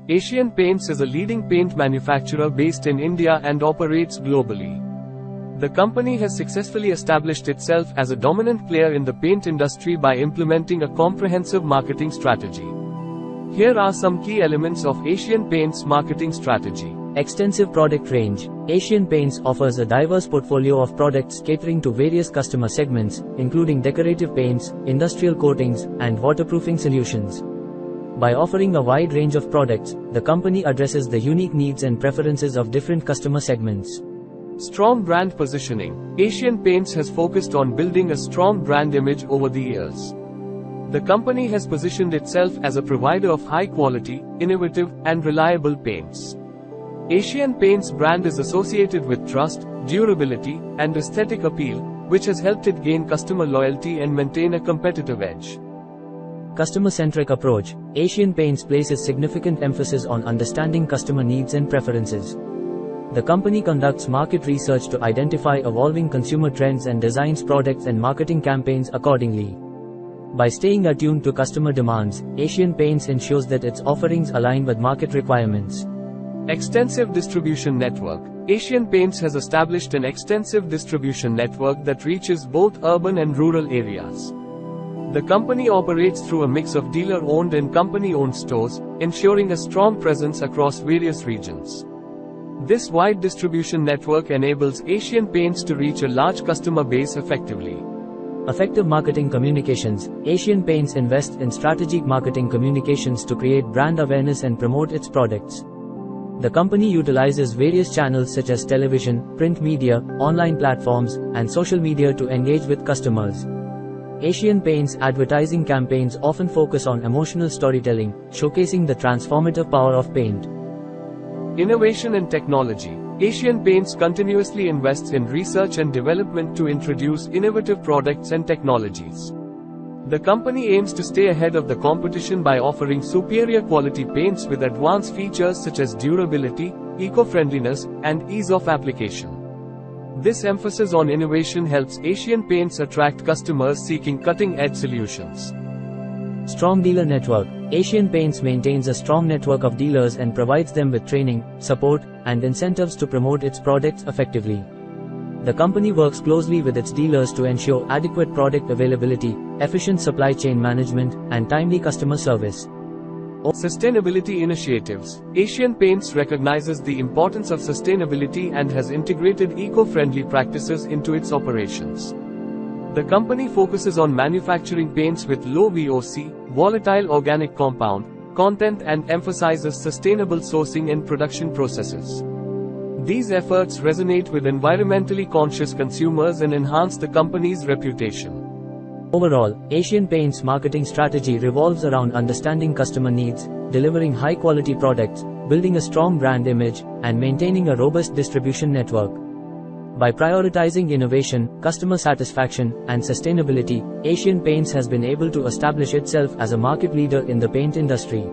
Asian Paints is a leading paint manufacturer based in India and operates globally. The company has successfully established itself as a dominant player in the paint industry by implementing a comprehensive marketing strategy. Here are some key elements of Asian Paints' marketing strategy. Extensive product range. Asian Paints offers a diverse portfolio of products catering to various customer segments, including decorative paints, industrial coatings, and waterproofing solutions. By offering a wide range of products, the company addresses the unique needs and preferences of different customer segments. Strong brand positioning. Asian Paints has focused on building a strong brand image over the years. The company has positioned itself as a provider of high-quality, innovative, and reliable paints. Asian Paints brand is associated with trust, durability, and aesthetic appeal, which has helped it gain customer loyalty and maintain a competitive edge. Customer-centric approach. Asian Paints places significant emphasis on understanding customer needs and preferences. The company conducts market research to identify evolving consumer trends and designs products and marketing campaigns accordingly. By staying attuned to customer demands, Asian Paints ensures that its offerings align with market requirements. Extensive distribution network. Asian Paints has established an extensive distribution network that reaches both urban and rural areas. The company operates through a mix of dealer-owned and company-owned stores, ensuring a strong presence across various regions. This wide distribution network enables Asian Paints to reach a large customer base effectively. Effective marketing communications. Asian Paints invests in strategic marketing communications to create brand awareness and promote its products. The company utilizes various channels such as television, print media, online platforms, and social media to engage with customers. Asian Paints advertising campaigns often focus on emotional storytelling, showcasing the transformative power of paint. Innovation and technology. Asian Paints continuously invests in research and development to introduce innovative products and technologies. The company aims to stay ahead of the competition by offering superior quality paints with advanced features such as durability, eco-friendliness, and ease of application. This emphasis on innovation helps Asian Paints attract customers seeking cutting-edge solutions. Strong dealer network. Asian Paints maintains a strong network of dealers and provides them with training, support, and incentives to promote its products effectively. The company works closely with its dealers to ensure adequate product availability, efficient supply chain management, and timely customer service. Sustainability initiatives. Asian Paints recognizes the importance of sustainability and has integrated eco-friendly practices into its operations. The company focuses on manufacturing paints with low VOC, volatile organic compound, content and emphasizes sustainable sourcing and production processes. These efforts resonate with environmentally conscious consumers and enhance the company's reputation. Overall, Asian Paints' marketing strategy revolves around understanding customer needs, delivering high-quality products, building a strong brand image, and maintaining a robust distribution network. By prioritizing innovation, customer satisfaction, and sustainability, Asian Paints has been able to establish itself as a market leader in the paint industry.